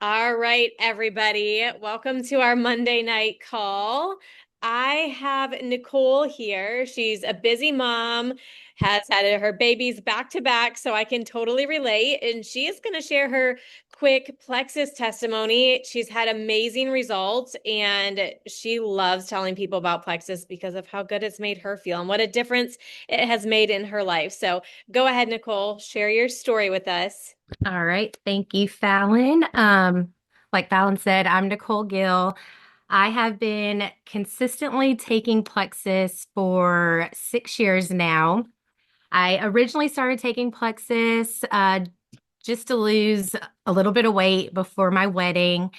All right, everybody. Welcome to our Monday night call. I have Nicole here. She's a busy mom, has had her babies back to back, so I can totally relate. And she is going to share her quick plexus testimony. She's had amazing results, and she loves telling people about plexus because of how good it's made her feel and what a difference it has made in her life. So go ahead, Nicole, share your story with us. All right. Thank you, Fallon. Like Fallon said, I'm Nicole Gill. I have been consistently taking Plexus for 6 years now. I originally started taking Plexus just to lose a little bit of weight before my wedding.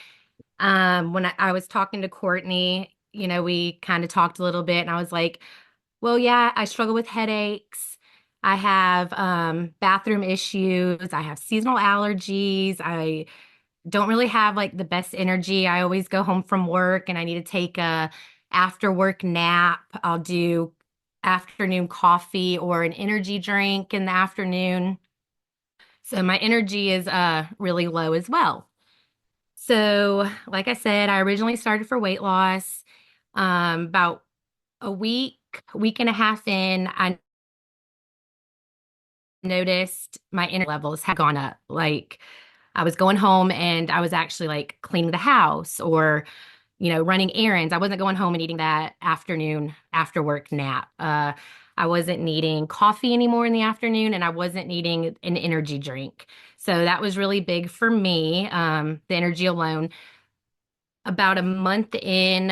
When I was talking to Courtney, we kind of talked a little bit, and I was like, well, yeah, I struggle with headaches. I have bathroom issues. I have seasonal allergies. I don't really have like the best energy. I always go home from work and I need to take a after work nap. I'll do afternoon coffee or an energy drink in the afternoon. So my energy is really low as well. So, like I said, I originally started for weight loss. About week and a half in, I noticed my energy levels had gone up. Like I was going home and I was actually like cleaning the house or, running errands. I wasn't going home and eating that afternoon after work nap. I wasn't needing coffee anymore in the afternoon and I wasn't needing an energy drink. So that was really big for me, the energy alone. About a month in,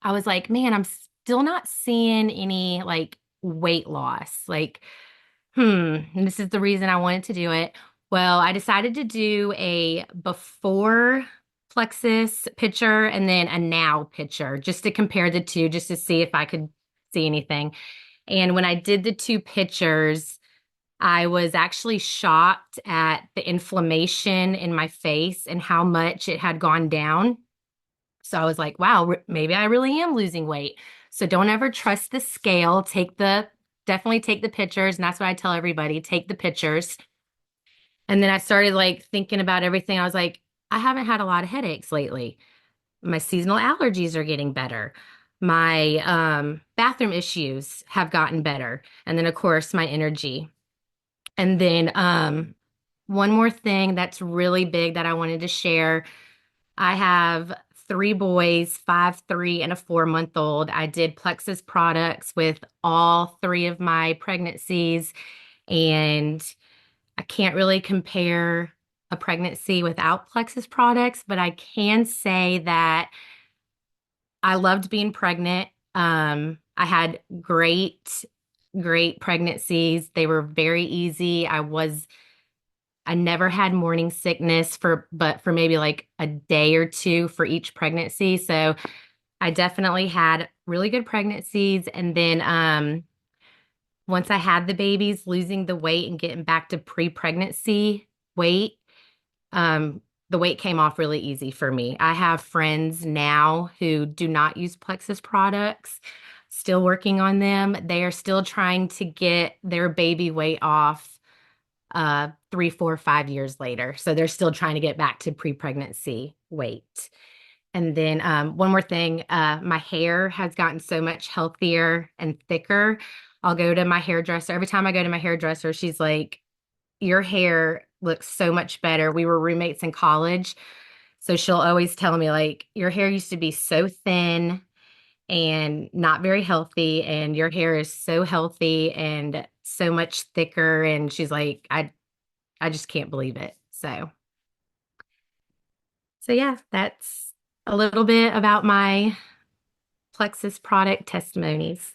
I was like, man, I'm still not seeing any like weight loss. Like, and this is the reason I wanted to do it. Well, I decided to do a before plexus picture and then a now picture just to compare the two, just to see if I could see anything. And when I did the two pictures, I was actually shocked at the inflammation in my face and how much it had gone down. So I was like, wow, maybe I really am losing weight. So don't ever trust the scale. Definitely take the pictures. And that's what I tell everybody, take the pictures. And then I started like thinking about everything. I was like, I haven't had a lot of headaches lately. My seasonal allergies are getting better. My bathroom issues have gotten better. And then, of course, my energy. And then one more thing that's really big that I wanted to share. I have three boys, 5, 3, and a 4-month old. I did Plexus products with all three of my pregnancies, and I can't really compare a pregnancy without Plexus products, but I can say that I loved being pregnant. I had great pregnancies. They were very easy. I never had morning sickness but for maybe like a day or two for each pregnancy. So I definitely had really good pregnancies. And then once I had the babies, losing the weight and getting back to pre-pregnancy weight, um, the weight came off really easy for me. I have friends now who do not use Plexus products, still working on them. They are still trying to get their baby weight off 3, 4, 5 years later. So they're still trying to get back to pre-pregnancy weight. And then one more thing, my hair has gotten so much healthier and thicker. I'll go to my hairdresser. Every time I go to my hairdresser, she's like, your hair looks so much better. We were roommates in college. So she'll always tell me, like, your hair used to be so thin and not very healthy, and your hair is so healthy and so much thicker. And she's like, I just can't believe it. So yeah, that's a little bit about my Plexus product testimonies.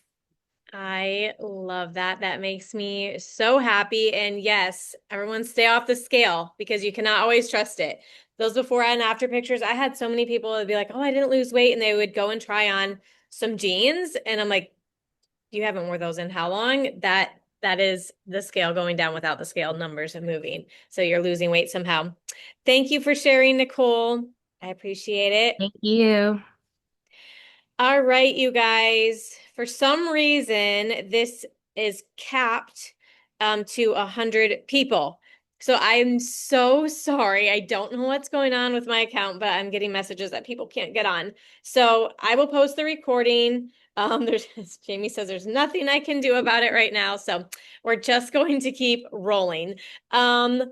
I love that. That makes me so happy. And yes, everyone stay off the scale because you cannot always trust it. Those before and after pictures, I had so many people that would be like, "Oh, I didn't lose weight," and they would go and try on some jeans, and I'm like, "You haven't wore those in how long?" That is the scale going down without the scale numbers are moving. So you're losing weight somehow. Thank you for sharing, Nicole. I appreciate it. Thank you. All right, you guys. For some reason, this is capped to 100 people. So I'm so sorry. I don't know what's going on with my account, but I'm getting messages that people can't get on. So I will post the recording. There's Jamie says there's nothing I can do about it right now. So we're just going to keep rolling. Um,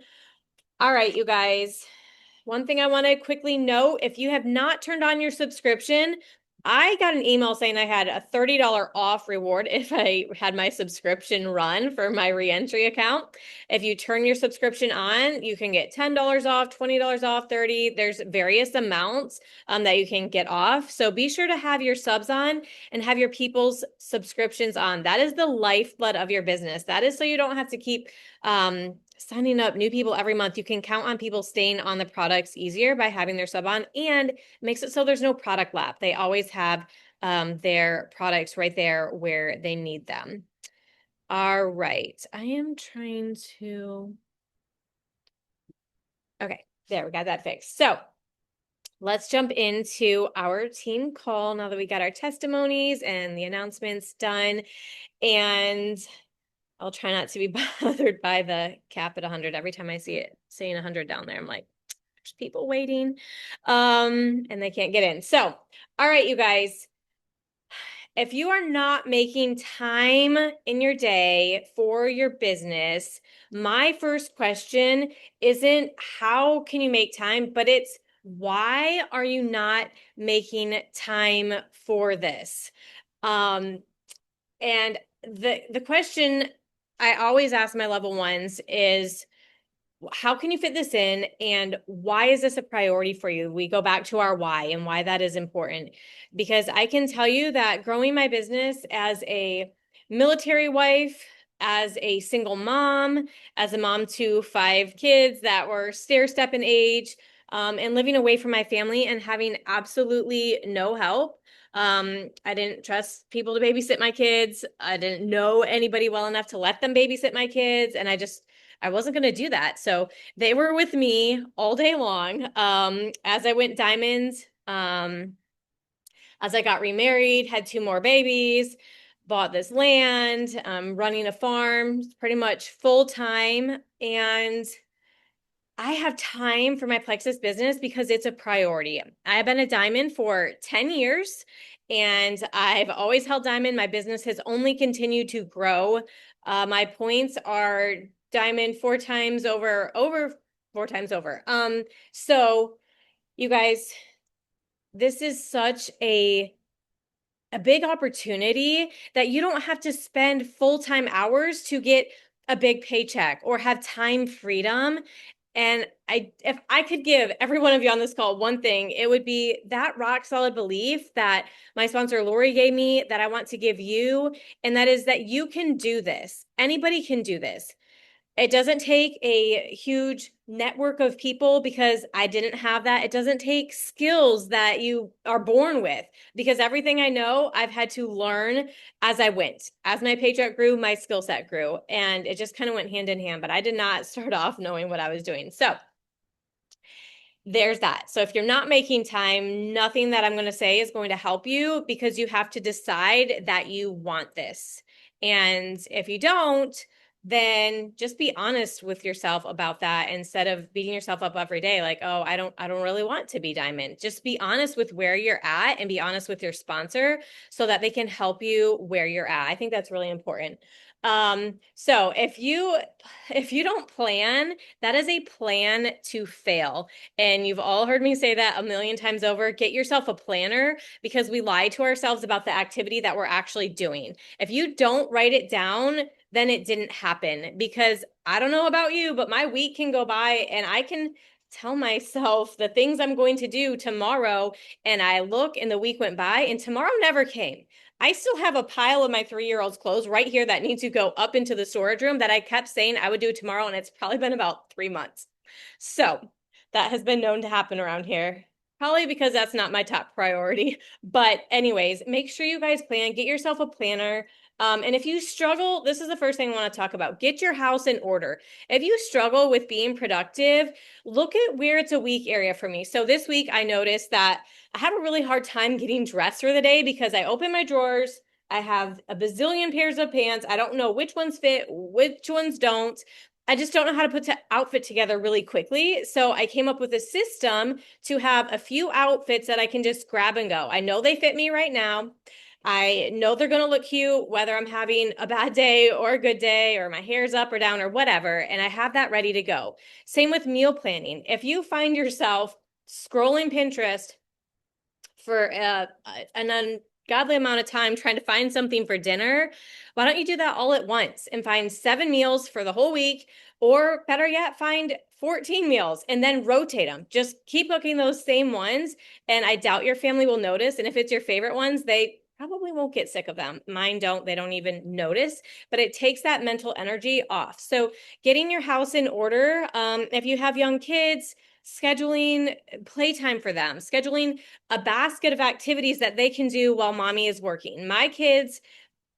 all right, you guys. One thing I want to quickly note, if you have not turned on your subscription, I got an email saying I had a $30 off reward if I had my subscription run for my reentry account. If you turn your subscription on, you can get $10 off, $20 off, 30. There's various amounts that you can get off. So be sure to have your subs on and have your people's subscriptions on. That is the lifeblood of your business. That is so you don't have to keep signing up new people every month. You can count on people staying on the products easier by having their sub on, and makes it so there's no product lap. They always have their products right there where they need them. All right. I am trying to. Okay, there, we got that fixed. So let's jump into our team call now that we got our testimonies and the announcements done. And I'll try not to be bothered by the cap at 100. Every time I see it saying 100 down there, I'm like, there's people waiting, and they can't get in. So, all right, you guys, if you are not making time in your day for your business, my first question isn't how can you make time, but it's why are you not making time for this? Um, and the question I always ask my level ones is, how can you fit this in, and why is this a priority for you? We go back to our why and why that is important, because I can tell you that growing my business as a military wife, as a single mom, as a mom to 5 kids that were stair-step in age, and living away from my family and having absolutely no help. I didn't trust people to babysit my kids. I didn't know anybody well enough to let them babysit my kids, and I wasn't going to do that. So they were with me all day long. As I went diamonds, as I got remarried, had 2 more babies, bought this land, running a farm pretty much full time. And I have time for my Plexus business because it's a priority. I've been a diamond for 10 years and I've always held diamond. My business has only continued to grow. My points are diamond 4 times over 4 times over. So you guys, this is such a big opportunity that you don't have to spend full-time hours to get a big paycheck or have time freedom. And if I could give every one of you on this call one thing, it would be that rock solid belief that my sponsor Lori gave me, that I want to give you, and that is that you can do this. Anybody can do this. It doesn't take a huge network of people because I didn't have that. It doesn't take skills that you are born with because everything I know, I've had to learn as I went. As my paycheck grew, my skill set grew, and it just kind of went hand in hand. But I did not start off knowing what I was doing. So there's that. So if you're not making time, nothing that I'm going to say is going to help you because you have to decide that you want this. And if you don't, then just be honest with yourself about that instead of beating yourself up every day like, oh, I don't really want to be diamond. Just be honest with where you're at and be honest with your sponsor so that they can help you where you're at. I think that's really important. So if you don't plan, that is a plan to fail. And you've all heard me say that a million times over. Get yourself a planner because we lie to ourselves about the activity that we're actually doing. If you don't write it down, then it didn't happen. Because I don't know about you, but my week can go by and I can tell myself the things I'm going to do tomorrow. And I look and the week went by and tomorrow never came. I still have a pile of my 3-year-old's clothes right here that need to go up into the storage room that I kept saying I would do tomorrow. And it's probably been about 3 months. So that has been known to happen around here. Probably because that's not my top priority. But anyways, make sure you guys plan. Get yourself a planner. And if you struggle, this is the first thing I want to talk about. Get your house in order. If you struggle with being productive, look at where it's a weak area for me. So this week I noticed that I have a really hard time getting dressed for the day because I open my drawers. I have a bazillion pairs of pants. I don't know which ones fit, which ones don't. I just don't know how to put the outfit together really quickly. So I came up with a system to have a few outfits that I can just grab and go. I know they fit me right now. I know they're going to look cute, whether I'm having a bad day or a good day, or my hair's up or down or whatever. And I have that ready to go. Same with meal planning. If you find yourself scrolling Pinterest for an ungodly amount of time trying to find something for dinner, why don't you do that all at once and find 7 meals for the whole week? Or better yet, find 14 meals and then rotate them. Just keep cooking those same ones. And I doubt your family will notice. And if it's your favorite ones, they probably won't get sick of them. Mine don't, they don't even notice, but it takes that mental energy off. So getting your house in order, if you have young kids, scheduling playtime for them, scheduling a basket of activities that they can do while mommy is working. My kids,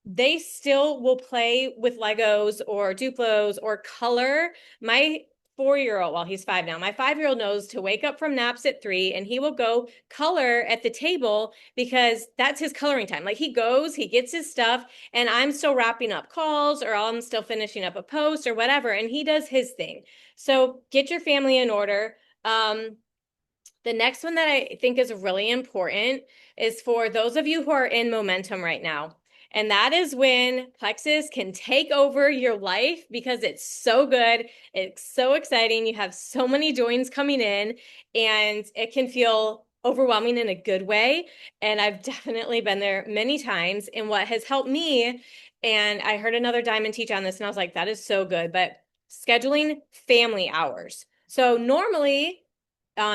they still will play with Legos or Duplos or color. My 4-year-old, well, he's 5 now. My 5-year-old knows to wake up from naps at 3 and he will go color at the table because that's his coloring time. Like he goes, he gets his stuff, and I'm still wrapping up calls or I'm still finishing up a post or whatever, and he does his thing. So get your family in order. The next one that I think is really important is for those of you who are in momentum right now. And that is when Plexus can take over your life because it's so good. It's so exciting. You have so many joins coming in, and it can feel overwhelming in a good way. And I've definitely been there many times. And what has helped me, and I heard another diamond teach on this, and I was like, that is so good, but scheduling family hours. So normally,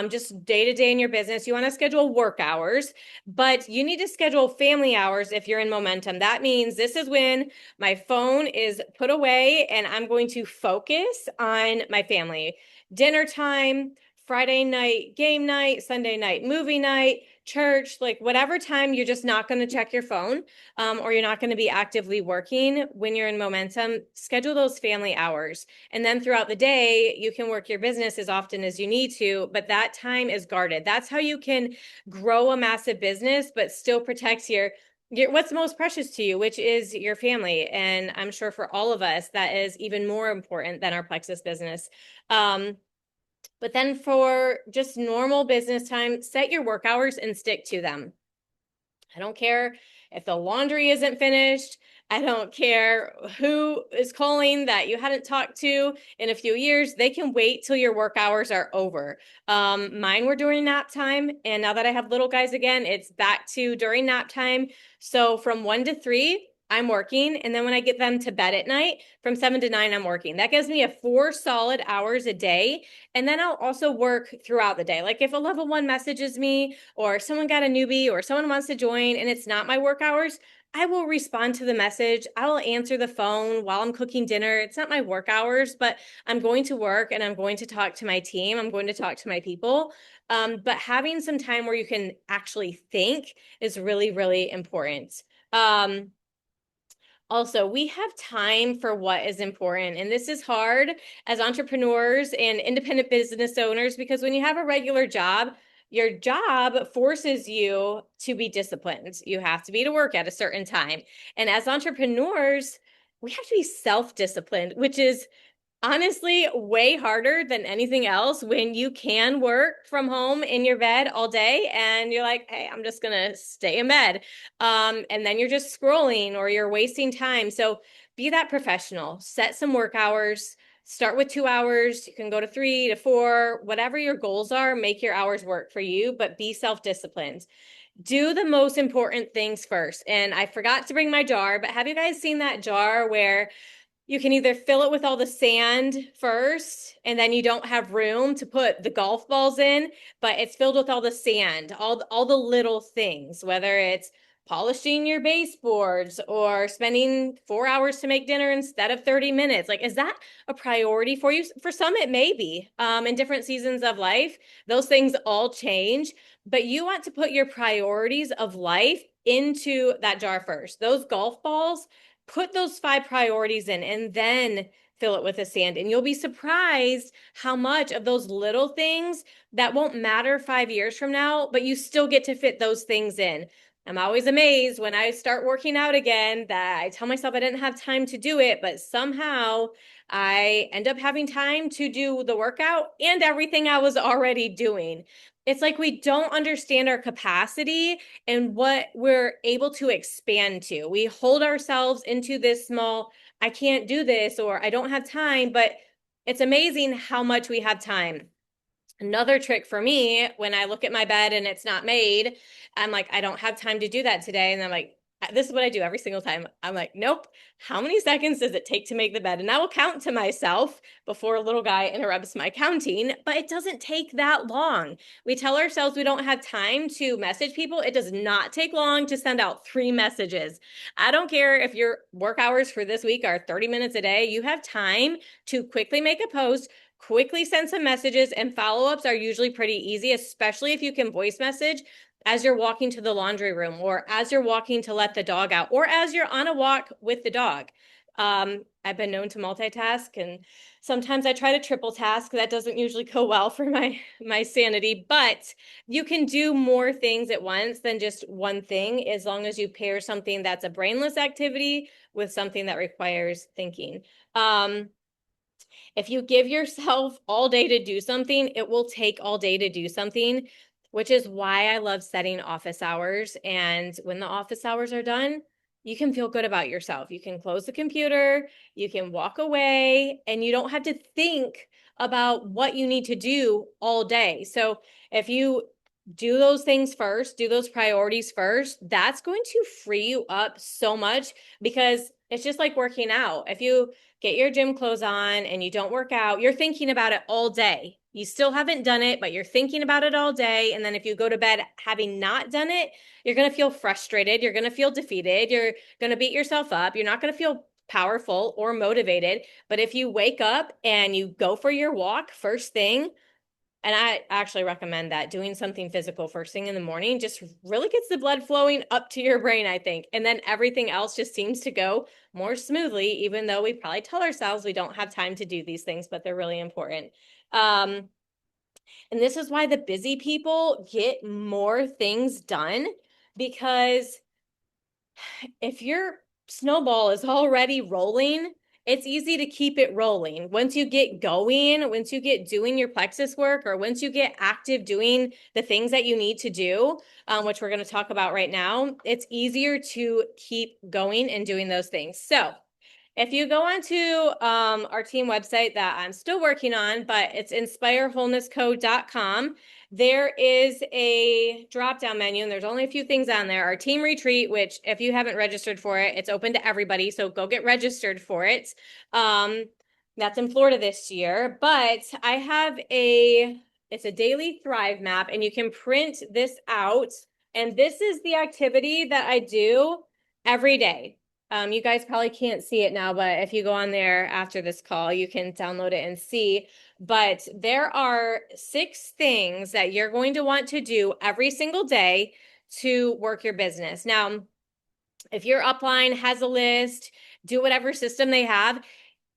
just day to day in your business, you want to schedule work hours, but you need to schedule family hours if you're in momentum. That means this is when my phone is put away and I'm going to focus on my family. Dinner time, Friday night game night, Sunday night movie night, church, like whatever time you're just not going to check your phone, or you're not going to be actively working when you're in momentum, schedule those family hours. And then throughout the day, you can work your business as often as you need to, but that time is guarded. That's how you can grow a massive business, but still protect your what's most precious to you, which is your family. And I'm sure for all of us, that is even more important than our Plexus business. But then for just normal business time, set your work hours and stick to them. I don't care if the laundry isn't finished. I don't care who is calling that you hadn't talked to in a few years. They can wait till your work hours are over. Mine were during nap time. And now that I have little guys again, it's back to during nap time. So from 1 to 3, I'm working. And then when I get them to bed at night, from 7 to 9, I'm working. That gives me a 4 solid hours a day. And then I'll also work throughout the day. Like if a level 1 messages me, or someone got a newbie, or someone wants to join and it's not my work hours, I will respond to the message. I will answer the phone while I'm cooking dinner. It's not my work hours, but I'm going to work and I'm going to talk to my team. I'm going to talk to my people. But having some time where you can actually think is really, really important. Also, we have time for what is important. And this is hard as entrepreneurs and independent business owners because when you have a regular job, your job forces you to be disciplined. You have to be to work at a certain time. And as entrepreneurs, we have to be self-disciplined, which is honestly way harder than anything else when you can work from home in your bed all day and you're like, hey, I'm just gonna stay in bed. And then you're just scrolling or you're wasting time. So be that professional, set some work hours, start with 2 hours. You can go to 3 to 4, whatever your goals are, make your hours work for you, but be self-disciplined. Do the most important things first. And I forgot to bring my jar, but have you guys seen that jar where you can either fill it with all the sand first, and then you don't have room to put the golf balls in, but it's filled with all the sand, all the little things, whether it's polishing your baseboards or spending 4 hours to make dinner instead of 30 minutes. Like, is that a priority for you? For some, it may be. In different seasons of life, those things all change, but you want to put your priorities of life into that jar first. Those golf balls, put those 5 priorities in and then fill it with the sand. And you'll be surprised how much of those little things that won't matter 5 years from now, but you still get to fit those things in. I'm always amazed when I start working out again that I tell myself I didn't have time to do it, but somehow I end up having time to do the workout and everything I was already doing. It's like we don't understand our capacity and what we're able to expand to. We hold ourselves into this small, I can't do this or I don't have time, but it's amazing how much we have time. Another trick for me, when I look at my bed and it's not made, I'm like, I don't have time to do that today. And I'm like, this is what I do every single time. I'm like, nope. How many seconds does it take to make the bed? And I will count to myself before a little guy interrupts my counting, but it doesn't take that long. We tell ourselves we don't have time to message people. It does not take long to send out 3 messages. I don't care if your work hours for this week are 30 minutes a day. You have time to quickly make a post, quickly send some messages, and follow-ups are usually pretty easy, especially if you can voice message as you're walking to the laundry room or as you're walking to let the dog out or as you're on a walk with the dog. I've been known to multitask, and sometimes I try to triple task. That doesn't usually go well for my sanity, but you can do more things at once than just one thing as long as you pair something that's a brainless activity with something that requires thinking. If you give yourself all day to do something, it will take all day to do something, which is why I love setting office hours. And when the office hours are done, you can feel good about yourself. You can close the computer, you can walk away, and you don't have to think about what you need to do all day. So if you do those things first, do those priorities first, that's going to free you up so much because it's just like working out. If you get your gym clothes on and you don't work out, you're thinking about it all day. You still haven't done it, but you're thinking about it all day. And then if you go to bed having not done it, you're going to feel frustrated. You're going to feel defeated. You're going to beat yourself up. You're not going to feel powerful or motivated. But if you wake up and you go for your walk first thing, and I actually recommend that doing something physical first thing in the morning just really gets the blood flowing up to your brain, I think. And then everything else just seems to go more smoothly, even though we probably tell ourselves we don't have time to do these things, but they're really important. Um, and this is why the busy people get more things done because if your snowball is already rolling, it's easy to keep it rolling. Once you get going, once you get doing your plexus work, or once you get active doing the things that you need to do, which we're going to talk about right now, it's easier to keep going and doing those things. So if you go onto our team website that I'm still working on, but it's inspirewholenessco.com, there is a drop-down menu, and there's only a few things on there. Our team retreat, which if you haven't registered for it, it's open to everybody, so go get registered for it. That's in Florida this year, but I have it's a daily Thrive map, and you can print this out, and this is the activity that I do every day. You guys probably can't see it now, but if you go on there after this call, you can download it and see. But there are 6 things that you're going to want to do every single day to work your business. Now, if your upline has a list, do whatever system they have.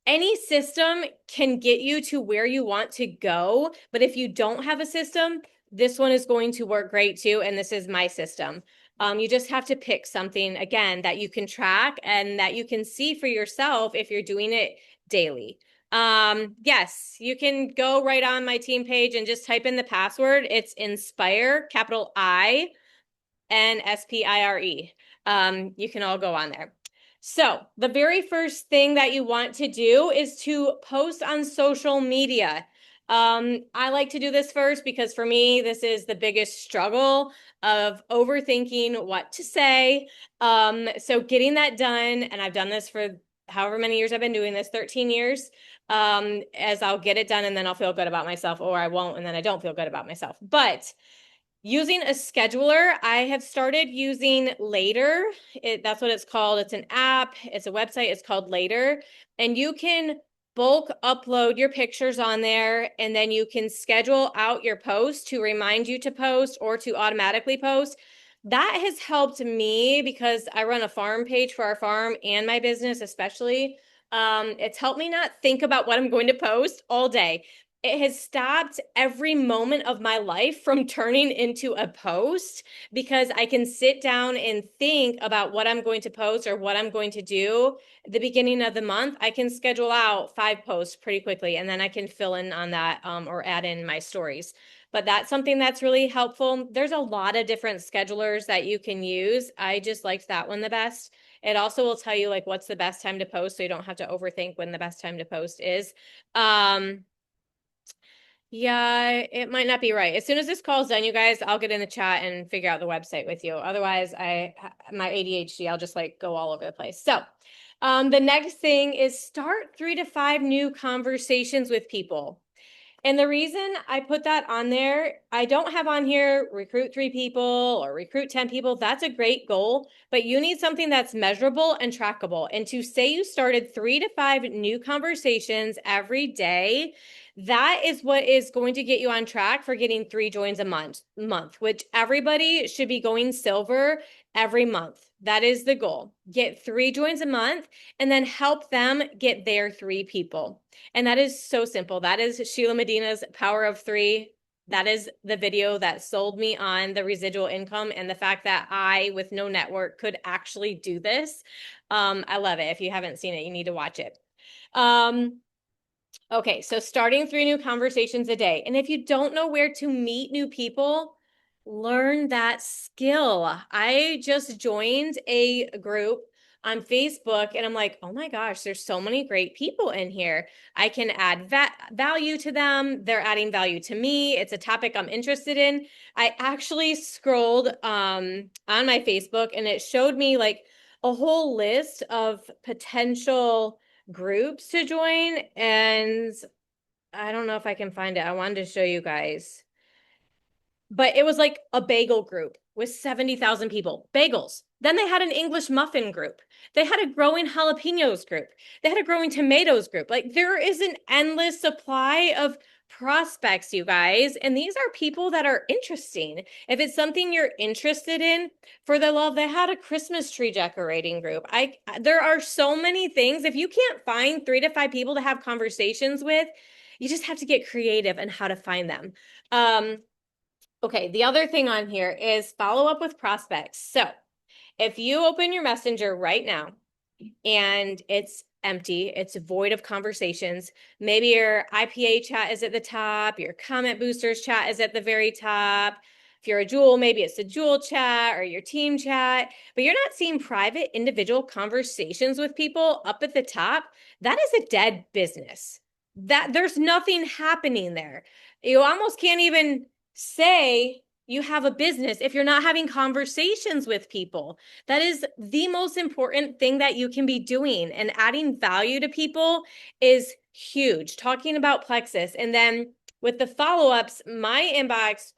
Any system can get you to where you want to go, but if you don't have a system, this one is going to work great too, and this is my system. You just have to pick something, again, that you can track and that you can see for yourself if you're doing it daily. Yes, you can go right on my team page and just type in the password. It's Inspire, capital INSPIRE. You can all go on there. So the very first thing that you want to do is to post on social media. I like to do this first because for me, this is the biggest struggle of overthinking what to say. So getting that done, and I've done this for however many years I've been doing this, 13 years, as I'll get it done and then I'll feel good about myself, or I won't and then I don't feel good about myself. But using a scheduler, I have started using Later. That's what it's called. It's an app, it's a website, it's called Later. And you can bulk upload your pictures on there, and then you can schedule out your posts to remind you to post or to automatically post. That has helped me because I run a farm page for our farm and my business, especially. It's helped me not think about what I'm going to post all day. it has stopped every moment of my life from turning into a post because I can sit down and think about what I'm going to post or what I'm going to do at the beginning of the month. I can schedule out 5 posts pretty quickly, and then I can fill in on that or add in my stories. But that's something that's really helpful. There's a lot of different schedulers that you can use. I just liked that one the best. It also will tell you like what's the best time to post, so you don't have to overthink when the best time to post is. Yeah, it might not be right. As soon as this call's done, you guys, I'll get in the chat and figure out the website with you. Otherwise, my ADHD, I'll just like go all over the place. So, the next thing is start 3 to 5 new conversations with people. And the reason I put that on there, I don't have on here recruit 3 people or recruit 10 people. That's a great goal, but you need something that's measurable and trackable. And to say you started 3 to 5 new conversations every day, that is what is going to get you on track for getting 3 joins a month, which everybody should be going silver every month. That is the goal. Get 3 joins a month and then help them get their 3 people. And that is so simple. That is Sheila Medina's Power of Three. That is the video that sold me on the residual income and the fact that I, with no network, could actually do this. I love it. If you haven't seen it, you need to watch it. Okay, so starting 3 new conversations a day. And if you don't know where to meet new people, learn that skill. I just joined a group on Facebook and I'm like, oh my gosh, there's so many great people in here. I can add value to them. They're adding value to me. It's a topic I'm interested in. I actually scrolled on my Facebook and it showed me like a whole list of potential groups to join, and I don't know if I can find it. I wanted to show you guys. But it was like a bagel group with 70,000 people. Bagels. Then they had an English muffin group. They had a growing jalapenos group. They had a growing tomatoes group. Like there is an endless supply of prospects, you guys. And these are people that are interesting. If it's something you're interested in, for the love, they had a Christmas tree decorating group. There are so many things. If you can't find 3 to 5 people to have conversations with, you just have to get creative in how to find them. Okay, the other thing on here is follow up with prospects. So if you open your messenger right now and it's empty, it's void of conversations, maybe your IPA chat is at the top, your comment boosters chat is at the very top. If you're a Jewel, maybe it's the Jewel chat or your team chat, but you're not seeing private individual conversations with people up at the top. That is a dead business. That there's nothing happening there. You almost can't even say you have a business if you're not having conversations with people. That is the most important thing that you can be doing, and adding value to people is huge. Talking about Plexus, and then with the follow-ups, my inbox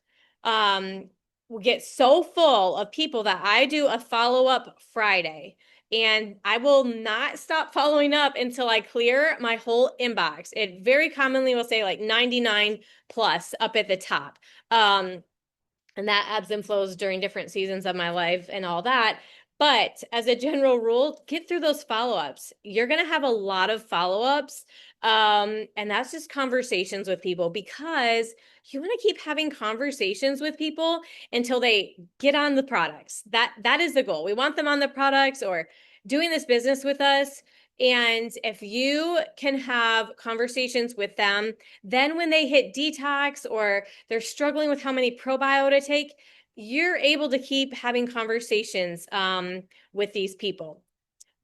will get so full of people that I do a follow-up Friday. And I will not stop following up until I clear my whole inbox. It very commonly will say like 99 plus up at the top. And that ebbs and flows during different seasons of my life and all that. But as a general rule, get through those follow-ups. You're going to have a lot of follow-ups. And that's just conversations with people, because you want to keep having conversations with people until they get on the products. That is the goal. We want them on the products or doing this business with us. And if you can have conversations with them, then when they hit detox or they're struggling with how many probio to take, you're able to keep having conversations with these people.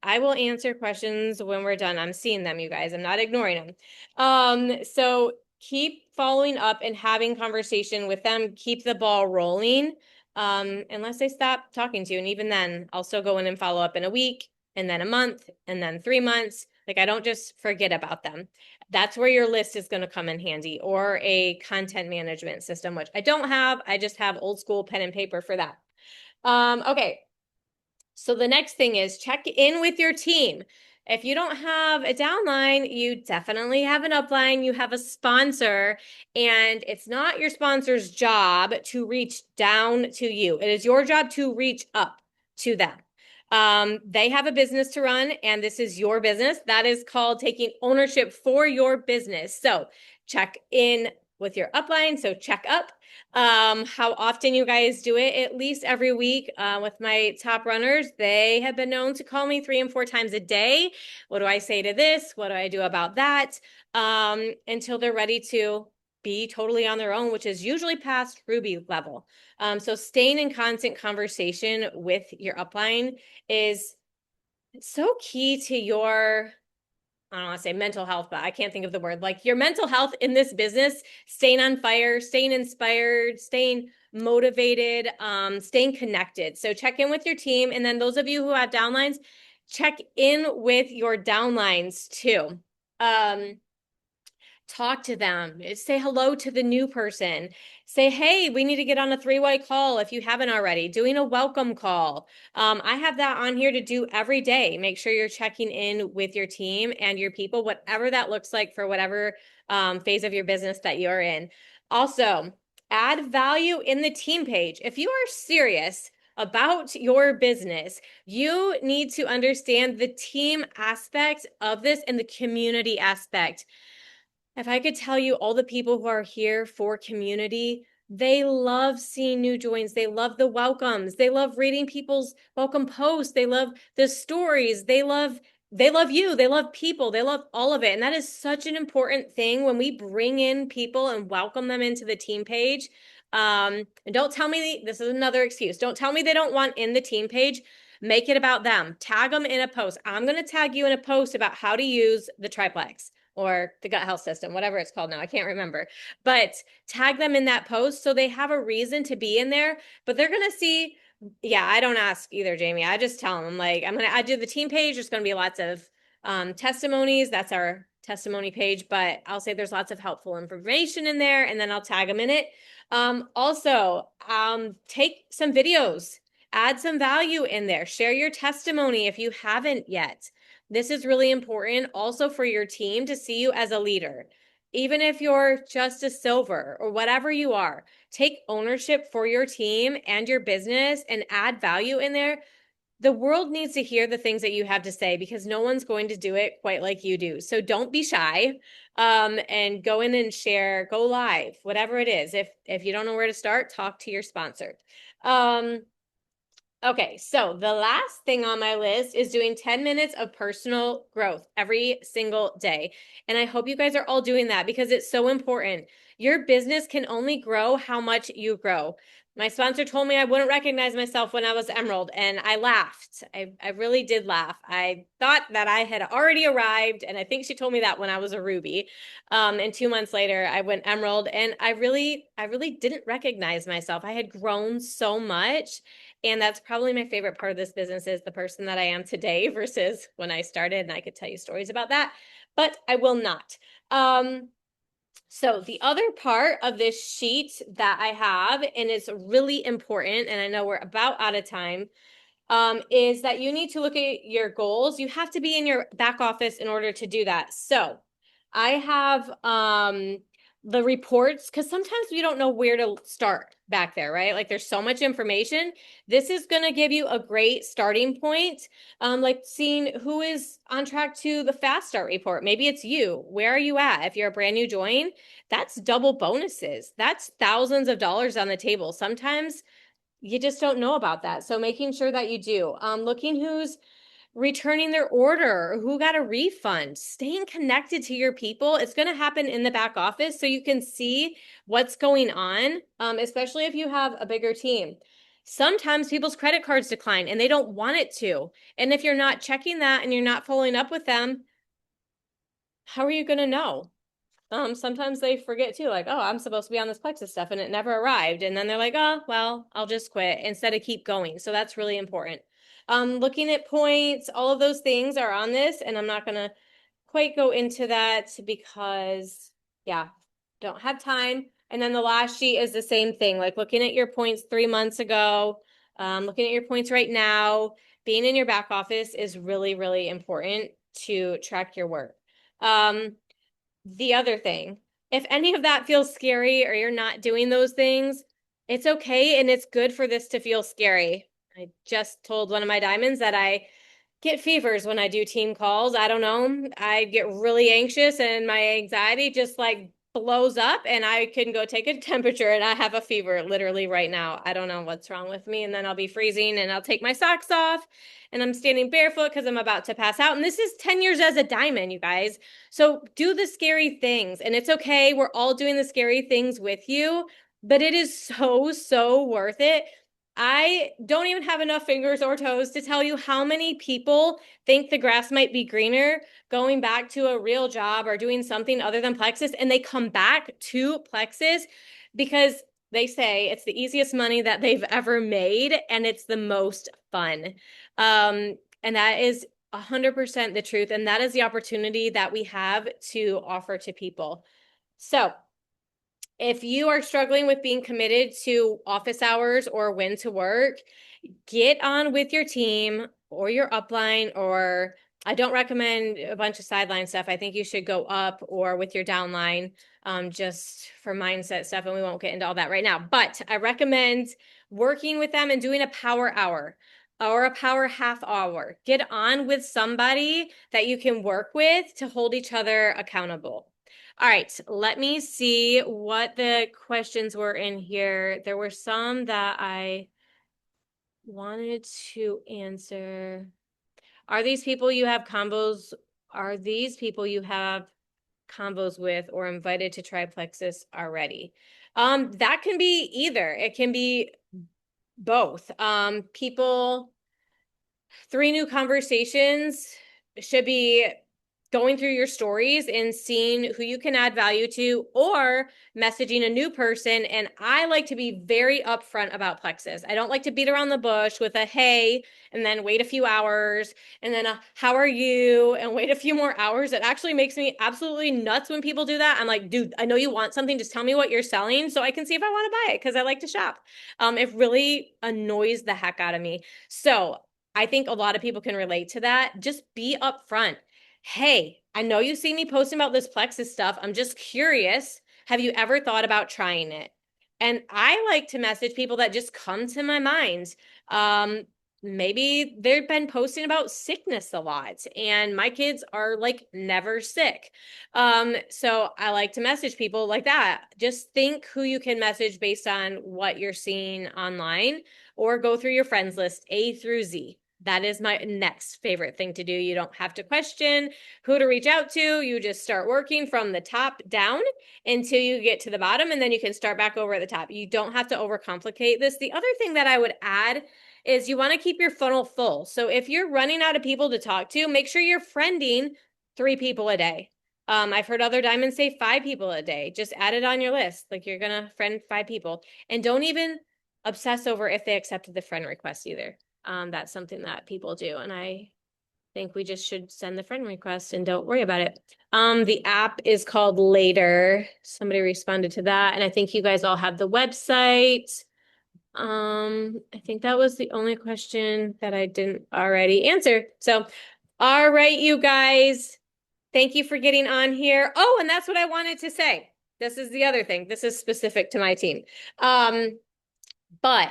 I will answer questions when we're done. I'm seeing them, you guys. I'm not ignoring them. So keep following up and having conversation with them. Keep the ball rolling unless they stop talking to you. And even then, I'll still go in and follow up in a week, and then a month, and then 3 months. Like I don't just forget about them. That's where your list is going to come in handy, or a content management system, which I don't have. I just have old school pen and paper for that. Okay. So the next thing is check in with your team. If you don't have a downline, you definitely have an upline. You have a sponsor, and it's not your sponsor's job to reach down to you. It is your job to reach up to them. They have a business to run, and this is your business. That is called taking ownership for your business. So check in with your upline. So check up. How often you guys do it, at least every week. With my top runners, they have been known to call me 3 and 4 times a day. What do I say to this? What do I do about that? Until they're ready to be totally on their own, which is usually past Ruby level. So staying in constant conversation with your upline is so key to your, I don't want to say mental health, but I can't think of the word, like your mental health in this business, staying on fire, staying inspired, staying motivated, staying connected. So check in with your team. And then those of you who have downlines, check in with your downlines too. Talk to them, say hello to the new person, say, hey, we need to get on a 3-way call if you haven't already, doing a welcome call. I have that on here to do every day. Make sure you're checking in with your team and your people, whatever that looks like for whatever phase of your business that you're in. Also, add value in the team page. If you are serious about your business, you need to understand the team aspect of this and the community aspect. If I could tell you all the people who are here for community, they love seeing new joins. They love the welcomes. They love reading people's welcome posts. They love the stories. They love you. They love people. They love all of it. And that is such an important thing when we bring in people and welcome them into the team page. And don't tell me, this is another excuse. Don't tell me they don't want in the team page. Make it about them. Tag them in a post. I'm going to tag you in a post about how to use the triplex or the gut health system, whatever it's called now. I can't remember. But tag them in that post so they have a reason to be in there. But they're going to see, yeah, I don't ask either, Jamie. I just tell them, I'm like, I do the team page. There's going to be lots of testimonies. That's our testimony page. But I'll say there's lots of helpful information in there, and then I'll tag them in it. Also, take some videos, add some value in there, share your testimony if you haven't yet. This is really important also for your team to see you as a leader. Even if you're just a silver or whatever you are, take ownership for your team and your business and add value in there. The world needs to hear the things that you have to say because no one's going to do it quite like you do. So don't be shy, and go in and share, go live, whatever it is. If you don't know where to start, talk to your sponsor. Okay, so the last thing on my list is doing 10 minutes of personal growth every single day. And I hope you guys are all doing that because it's so important. Your business can only grow how much you grow. My sponsor told me I wouldn't recognize myself when I was Emerald, and I laughed. I really did laugh. I thought that I had already arrived, and I think she told me that when I was a Ruby. And 2 months later, I went Emerald, and I really didn't recognize myself. I had grown so much. And that's probably my favorite part of this business is the person that I am today versus when I started. And I could tell you stories about that, but I will not. So the other part of this sheet that I have, and it's really important, and I know we're about out of time, is that you need to look at your goals. You have to be in your back office in order to do that. So I have the reports because sometimes we don't know where to start back there, right? Like there's so much information. This is going to give you a great starting point, like seeing who is on track to the fast start report. Maybe it's you. Where are you at? If you're a brand new join, that's double bonuses. That's thousands of dollars on the table. Sometimes you just don't know about that. So making sure that you do. Looking who's returning their order, who got a refund, staying connected to your people. It's going to happen in the back office so you can see what's going on, especially if you have a bigger team. Sometimes people's credit cards decline and they don't want it to. And if you're not checking that and you're not following up with them, how are you going to know? Sometimes they forget too, like, oh, I'm supposed to be on this Plexus stuff and it never arrived. And then they're like, oh, well, I'll just quit instead of keep going. So that's really important. Looking at points, all of those things are on this, and I'm not going to quite go into that because, yeah, don't have time. And then the last sheet is the same thing, like looking at your points 3 months ago, looking at your points right now, being in your back office is really, really important to track your work. The other thing, if any of that feels scary or you're not doing those things, it's okay and it's good for this to feel scary. I just told one of my diamonds that I get fevers when I do team calls. I don't know. I get really anxious and my anxiety just like blows up and I can go take a temperature and I have a fever literally right now. I don't know what's wrong with me. And then I'll be freezing and I'll take my socks off and I'm standing barefoot because I'm about to pass out. And this is 10 years as a diamond, you guys. So do the scary things and it's okay. We're all doing the scary things with you, but it is so, so worth it. I don't even have enough fingers or toes to tell you how many people think the grass might be greener going back to a real job or doing something other than Plexus, and they come back to Plexus because they say it's the easiest money that they've ever made and it's the most fun. And that is 100% the truth. And that is the opportunity that we have to offer to people. So, if you are struggling with being committed to office hours or when to work, get on with your team or your upline, or I don't recommend a bunch of sideline stuff. I think you should go up or with your downline, just for mindset stuff. And we won't get into all that right now. But I recommend working with them and doing a power hour or a power half hour. Get on with somebody that you can work with to hold each other accountable. All right, let me see what the questions were in here. There were some that I wanted to answer. Are these people you have combos? Are these people you have combos with or invited to try Plexus already? That can be either. It can be both. People, 3 new conversations should be going through your stories and seeing who you can add value to or messaging a new person. And I like to be very upfront about Plexus. I don't like to beat around the bush with a hey and then wait a few hours and then a how are you and wait a few more hours. It actually makes me absolutely nuts when people do that. I'm like, dude, I know you want something. Just tell me what you're selling so I can see if I want to buy it because I like to shop. It really annoys the heck out of me. So I think a lot of people can relate to that. Just be upfront. Hey, I know you see me posting about this Plexus stuff. I'm just curious. Have you ever thought about trying it? And I like to message people that just come to my mind. Um, Maybe they've been posting about sickness a lot, and my kids are like never sick. So I like to message people like that. Just think who you can message based on what you're seeing online, or go through your friends list A through Z. That is my next favorite thing to do. You don't have to question who to reach out to. You just start working from the top down until you get to the bottom, and then you can start back over at the top. You don't have to overcomplicate this. The other thing that I would add is you want to keep your funnel full. So if you're running out of people to talk to, make sure you're friending 3 people a day. I've heard other diamonds say 5 people a day. Just add it on your list. Like you're going to friend 5 people. And don't even obsess over if they accepted the friend request either. That's something that people do. And I think we just should send the friend request and don't worry about it. The app is called Later. Somebody responded to that. And I think you guys all have the website. I think that was the only question that I didn't already answer. So, all right, you guys, thank you for getting on here. Oh, and that's what I wanted to say. This is the other thing. This is specific to my team. But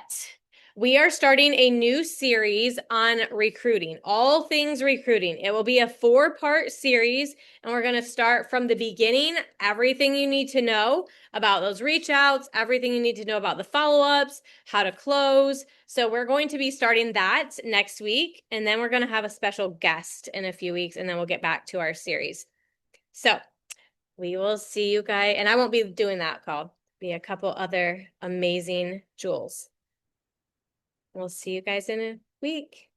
we are starting a new series on recruiting, all things recruiting. It will be a 4-part series, and we're going to start from the beginning, everything you need to know about those reach outs, everything you need to know about the follow-ups, how to close. So we're going to be starting that next week, and then we're going to have a special guest in a few weeks, and then we'll get back to our series. So we will see you guys, and I won't be doing that call. Be a couple other amazing jewels. We'll see you guys in a week.